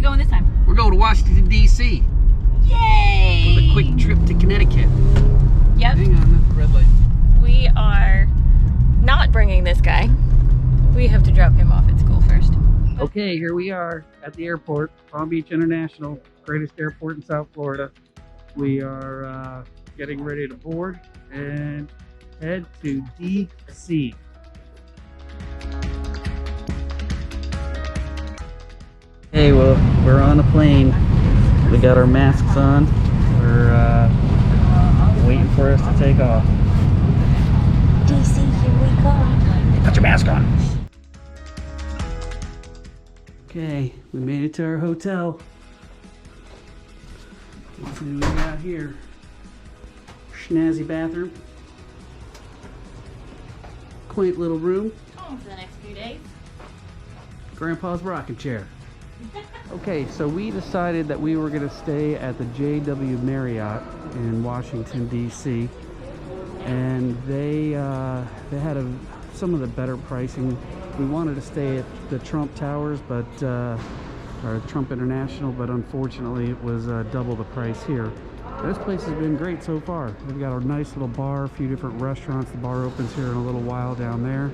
going this time? We're going to Washington, D.C. Yay! with a quick trip to Connecticut. Yep. Hang on, that's the red light. We are not bringing this guy. We have to drop him off at school first. Okay, here we are at the airport, Palm Beach International, greatest airport in South Florida. We are getting ready to board and head to D.C. Hey, well, we're on a plane. We got our masks on. We're waiting for us to take off. DC, here we go. Put your mask on. Okay, we made it to our hotel. Let's see what we got here. Snazzy bathroom. Quaint little room. Home for the next few days. Grandpa's rocking chair. Okay, so we decided that we were going to stay at the JW Marriott in Washington, D.C. And they had some of the better pricing. We wanted to stay at the Trump Towers, or Trump International, but unfortunately it was double the price here. This place has been great so far. We've got a nice little bar, a few different restaurants. The bar opens here in a little while down there.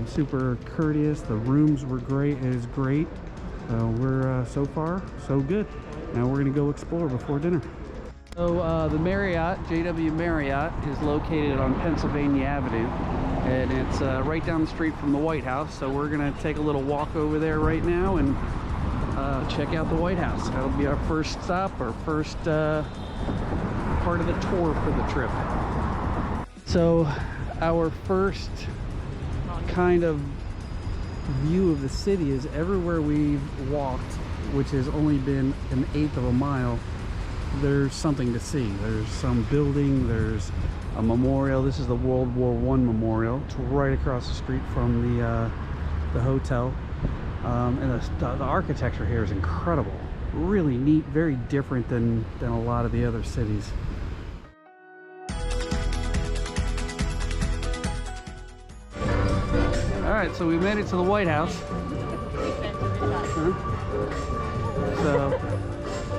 Super courteous. The rooms were great. It is great. We're so far so good. Now we're gonna go explore before dinner. So the Marriott, JW Marriott, is located on Pennsylvania Avenue, and it's right down the street from the White House. So we're gonna take a little walk over there right now and check out the White House. That'll be our first stop, our first part of the tour for the trip. So our first kind of view of the city is everywhere we've walked, which has only been 1/8 of a mile, there's something to see. There's some building, there's a memorial. This is the World War I memorial. It's right across the street from the hotel. And the architecture here is incredible. Really neat, very different than a lot of the other cities. Alright, so we made it to the White House. So,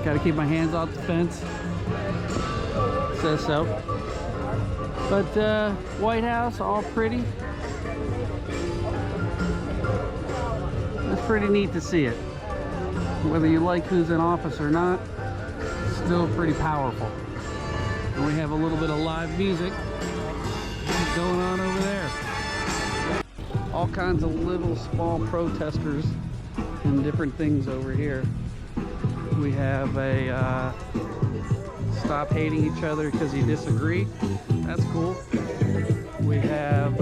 gotta keep my hands off the fence. Says so. But White House, all pretty. It's pretty neat to see it. Whether you like who's in office or not, still pretty powerful. And we have a little bit of live music going on over there. All kinds of little small protesters and different things over here. We have a stop hating each other because you disagree. That's cool. We have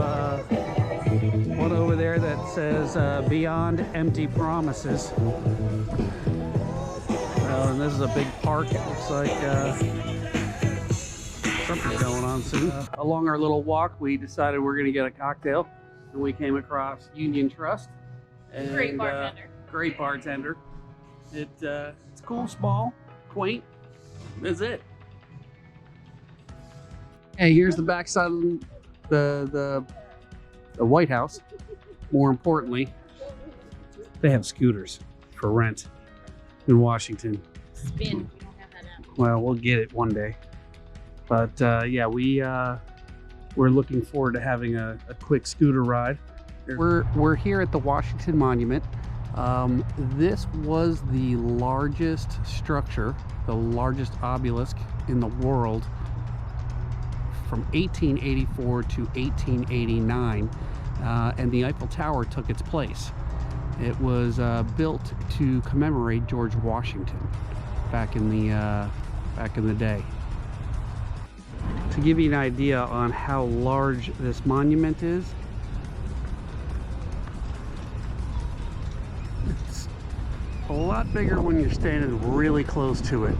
one over there that says beyond empty promises. And this is a big park. It looks like something's going on soon. Along our little walk, we decided we're going to get a cocktail. And we came across Union Trust. And, Great bartender. Great bartender. It's cool, small, quaint. That's it. Hey, here's the backside of the White House. More importantly, they have scooters for rent in Washington. Spin. We don't have that now. Well, we'll get it one day. But yeah, we're looking forward to having a quick scooter ride. We're here at the Washington Monument. This was the largest structure, the largest obelisk in the world from 1884 to 1889, and the Eiffel Tower took its place. It was built to commemorate George Washington back in the day. To give you an idea on how large this monument is, it's a lot bigger when you're standing really close to it.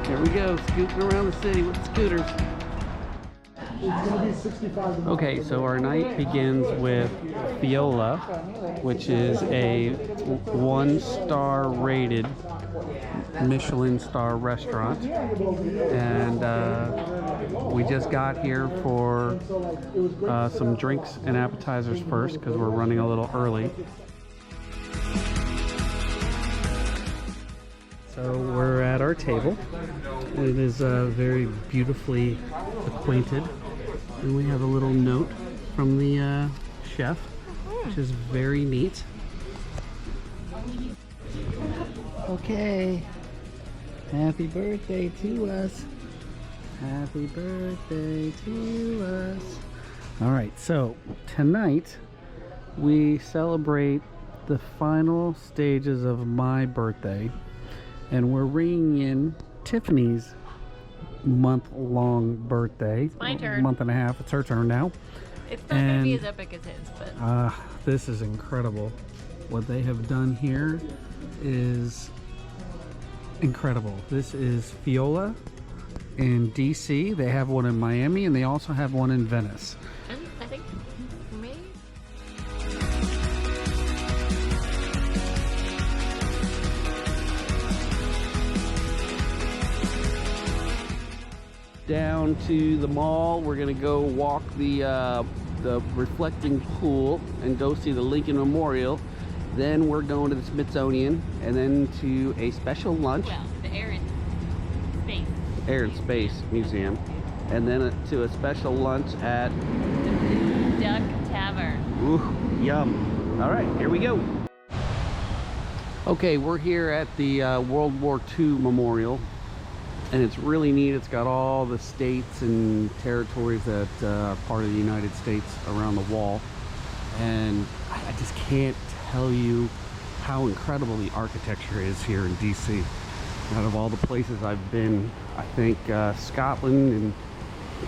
Here we go, scooting around the city with the scooters. Okay, so our night begins with Fiola, which is a 1-star rated Michelin star restaurant, and we just got here for some drinks and appetizers first because we're running a little early. So we're at our table. It is very beautifully acquainted, and we have a little note from the chef, which is very neat. Okay, happy birthday to us. Happy birthday to us. All right, so tonight we celebrate the final stages of my birthday, and we're ringing in Tiffany's month-long birthday. It's my turn. Month and a half. It's her turn now. It's not going to be as epic as his, but... This is incredible. What they have done here is incredible. This is Fiola in DC. They have one in Miami, and they also have one in Venice. And I think maybe... Down to the mall. We're gonna go walk the reflecting pool and go see the Lincoln Memorial. Then we're going to the Smithsonian, and then to a special lunch. Well, the Air and Space. Air and Space Museum, and then to a special lunch at The Blue Duck Tavern. Ooh, yum. All right, here we go. Okay, we're here at the World War II Memorial, and it's really neat. It's got all the states and territories that are part of the United States around the wall, and I just can't tell you how incredible the architecture is here in DC. Out of all the places I've been, I think Scotland and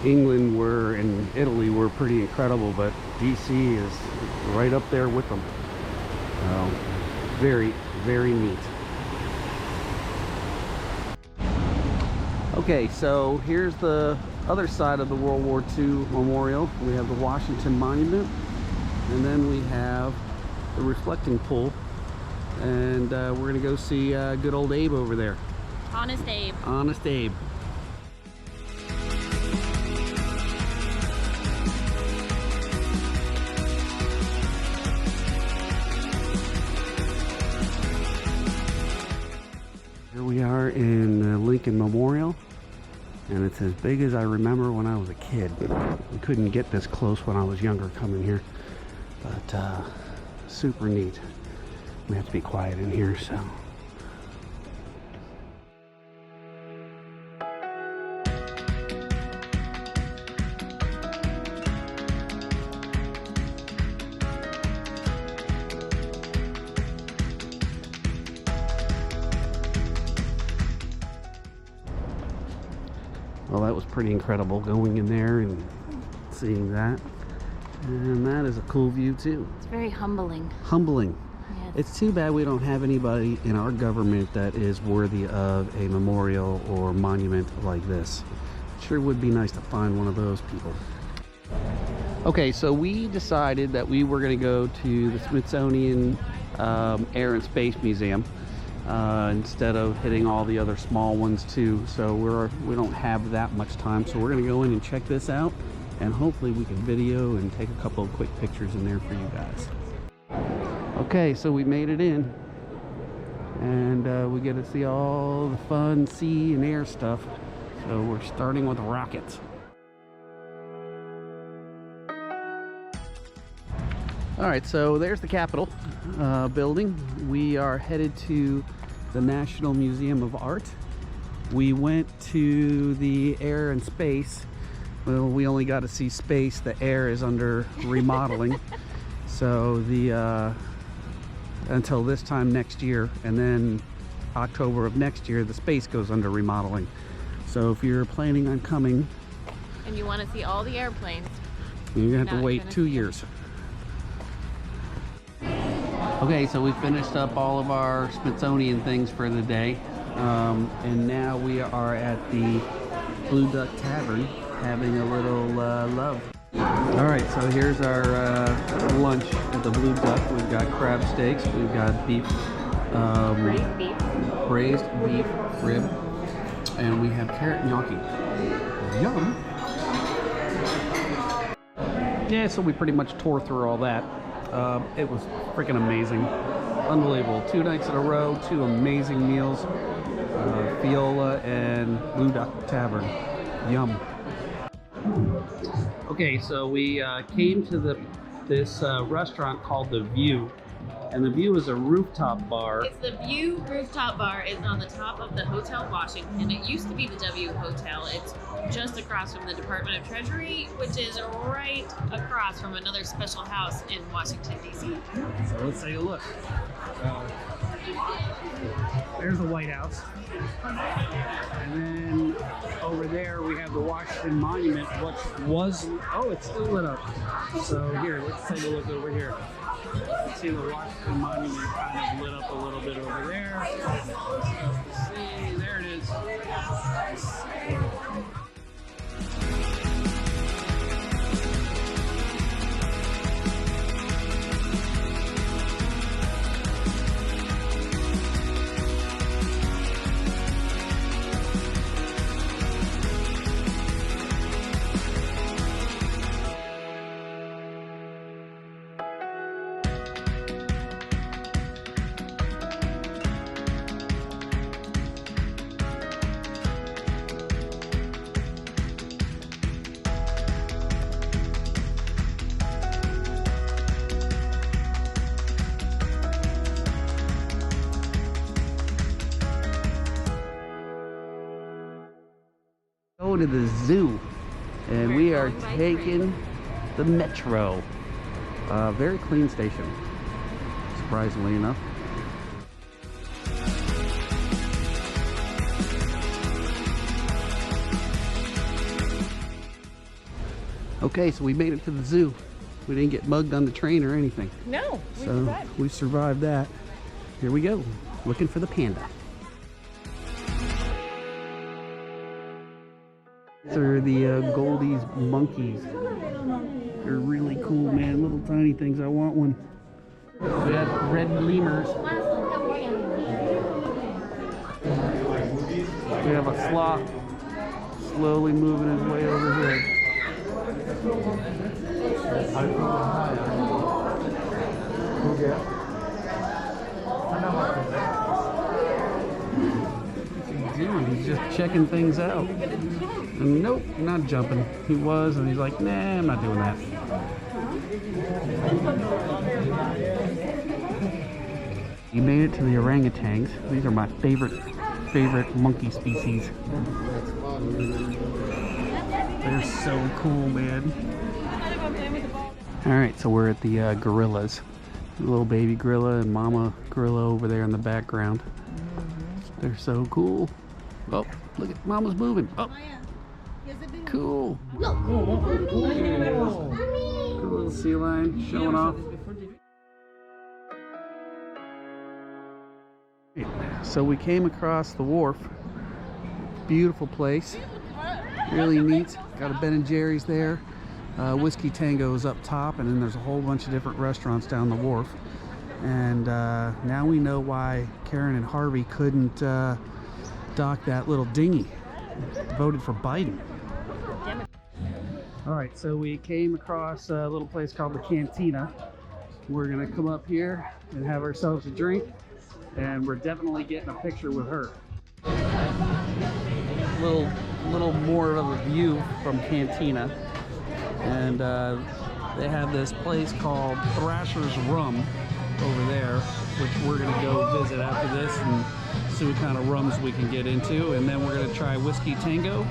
England and Italy were pretty incredible, but DC is right up there with them. Very, very neat. Okay, so here's the other side of the World War II Memorial. We have the Washington Monument, and then we have the reflecting pool, and we're gonna go see good old Abe over there. Honest Abe. Honest Abe. Here we are in the Lincoln Memorial, and it's as big as I remember when I was a kid. We couldn't get this close when I was younger coming here, but super neat. We have to be quiet in here, so. Well, that was pretty incredible going in there and seeing that. And that is a cool view too. It's very humbling. Humbling. Yes. It's too bad we don't have anybody in our government that is worthy of a memorial or monument like this. Sure would be nice to find one of those people. Okay, so we decided that we were going to go to the Smithsonian Air and Space Museum instead of hitting all the other small ones too. So we don't have that much time, so we're going to go in and check this out, and hopefully we can video and take a couple of quick pictures in there for you guys. Okay, so we made it in, and we get to see all the fun sea and air stuff. So we're starting with rockets. All right, so there's the Capitol building. We are headed to the National Museum of Art. We went to the Air and Space. Well, we only got to see space. The air is under remodeling. So until this time next year, and then October of next year, the space goes under remodeling. So if you're planning on coming, And you want to see all the airplanes, you're gonna have Now to wait you're gonna 2 see years. Okay, so we finished up all of our Smithsonian things for the day, and now we are at the Blue Duck Tavern having a little love. All right, so here's our lunch at the Blue Duck. We've got crab steaks, we've got beef braised beef rib, and we have carrot gnocchi. Yum! Yeah, so we pretty much tore through all that. It was freaking amazing. Unbelievable. 2 nights in a row, 2 amazing meals. Fiola and Blue Duck Tavern. Yum. Okay, so we came to this restaurant called The View, and The View is a rooftop bar. It's The View Rooftop Bar. It's on the top of the Hotel Washington. It used to be the W Hotel. It's just across from the Department of Treasury, which is right across from another special house in Washington, D.C. So let's take a look. There's the White House. And then over there we have the Washington Monument, which was, oh, it's still lit up. So here, let's take a look over here. See the Washington Monument kind of lit up a little bit over there. See, there it is. Going to the zoo, and we are taking the metro. Very clean station, surprisingly enough. Okay, so we made it to the zoo. We didn't get mugged on the train or anything. No, We survived that. Here we go, looking for the panda. These are the Goldie's monkeys. They're really cool, man. Little tiny things. I want one. We have red lemurs. We have a sloth slowly moving his way over here. What's he doing? He's just checking things out. And nope, not jumping. He was, and he's like, nah, I'm not doing that. You made it to the orangutans. These are my favorite monkey species. They're so cool, man. Alright, so we're at the gorillas. Little baby gorilla and mama gorilla over there in the background. They're so cool. Oh, look at mama's moving. Oh. Cool. Cool little sea lion showing off. So we came across the wharf. Beautiful place. Really neat. Got a Ben & Jerry's there. Whiskey Tango is up top, and then there's a whole bunch of different restaurants down the wharf. And now we know why Karen and Harvey couldn't dock that little dinghy. Voted for Biden. Alright, so we came across a little place called the Cantina. We're gonna come up here and have ourselves a drink, and we're definitely getting a picture with her. Little more of a view from Cantina, and they have this place called Thrashers Rum over there, which we're gonna go visit after this and see what kind of rums we can get into, and then we're gonna try Whiskey Tango,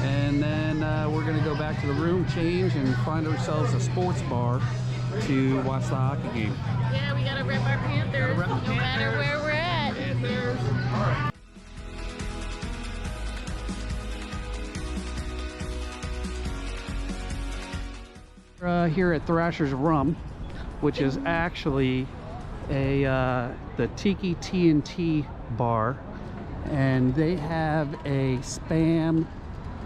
and then we're gonna go back to the room, change, and find ourselves a sports bar to watch the hockey game. Yeah, we gotta rep our Panthers, no matter where we're at. Panthers. All right. Here at Thrashers Rum, which is actually the Tiki T&T bar, and they have a Spam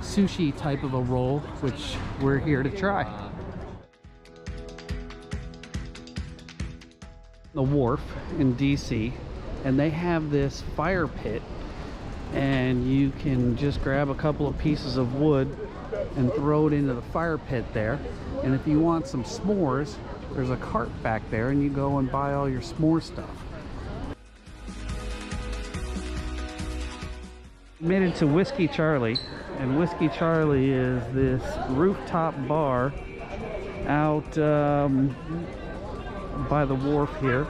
sushi type of a roll, which we're here to try. The wharf in DC, and they have this fire pit, and you can just grab a couple of pieces of wood and throw it into the fire pit there. And if you want some s'mores, there's a cart back there, and you go and buy all your s'more stuff. Made it to Whiskey Charlie, and Whiskey Charlie is this rooftop bar out by the wharf here.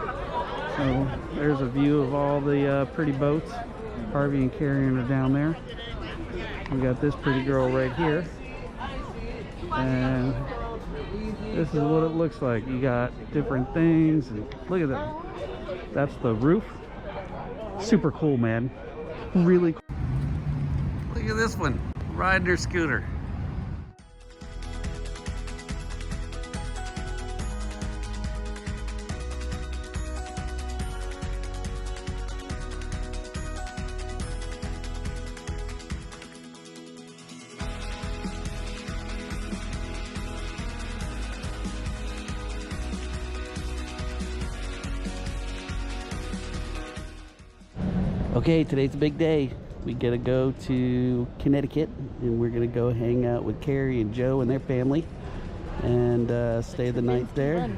So there's a view of all the pretty boats. Harvey and Carrion are down there. We got this pretty girl right here, and this is what it looks like. You got different things, and look at that. That's the roof. Super cool, man. Really cool. Look at this one, riding her scooter. Okay, today's a big day. We gotta go to Connecticut, and we're gonna go hang out with Carrie and Joe and their family, and stay the night there.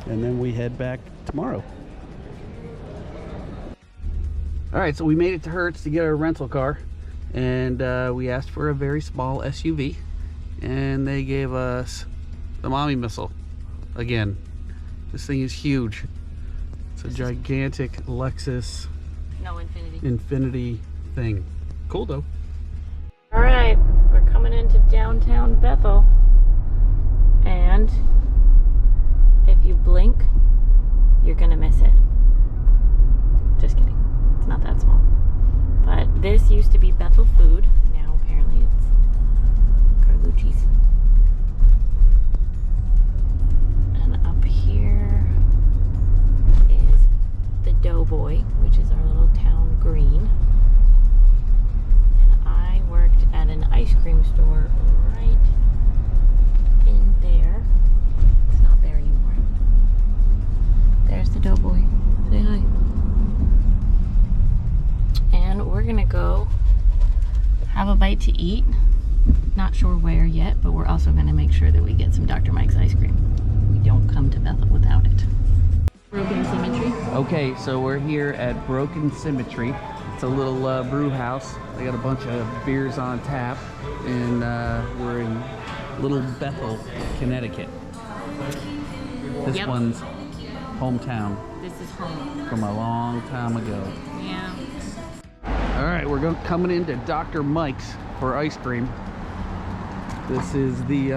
And then we head back tomorrow. All right, so we made it to Hertz to get our rental car, and we asked for a very small SUV, and they gave us the Mommy Missile again. This thing is huge. It's a gigantic Lexus. No, Infinity. Infinity thing. Cool though. All right, we're coming into downtown Bethel, and if you blink, you're gonna miss it. Just kidding. It's not that small. But this used to be Bethel Food. Now apparently it's Carlucci's. And up here is the Doughboy, which is our little town green. And I worked at an ice cream store right in there. It's not there anymore. There's the Doughboy. Say hi. And we're gonna go have a bite to eat. Not sure where yet, but we're also gonna make sure that we get some Dr. Mike's ice cream. We don't come to Bethel without it. Broken Symmetry. Okay, so we're here at Broken Symmetry. It's a little brew house. They got a bunch of beers on tap, and we're in Little Bethel, Connecticut. This one's hometown. This is home. From a long time ago. Yeah. All right, we're coming into Dr. Mike's for ice cream. This is the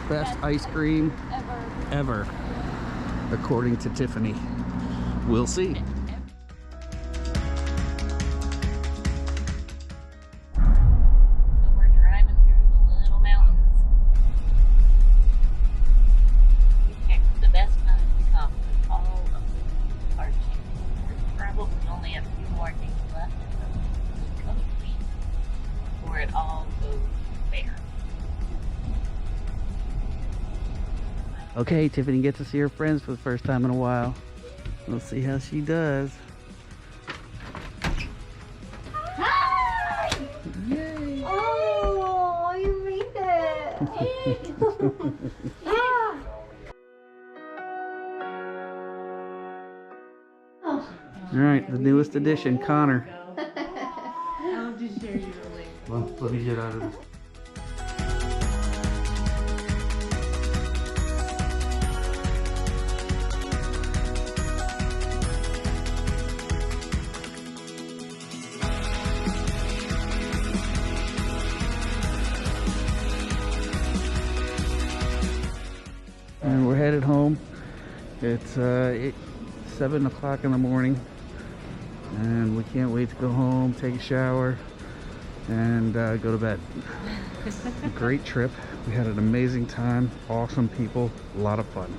best ice cream ever, according to Tiffany. We'll see. So we're driving through the little mountains. We picked the best time to come with all of the parking. There's probably only a few more days left in the coast before it all goes bare. Okay, Tiffany gets to see her friends for the first time in a while. We'll see how she does. Hi! Yay! Oh, you made it! Yeah! Oh. All right, the newest addition, Connor. I'll just share you the link. Well, let me get out of this. And we're headed home. It's 7 o'clock in the morning, and we can't wait to go home, take a shower, and go to bed. Great trip. We had an amazing time, awesome people, a lot of fun.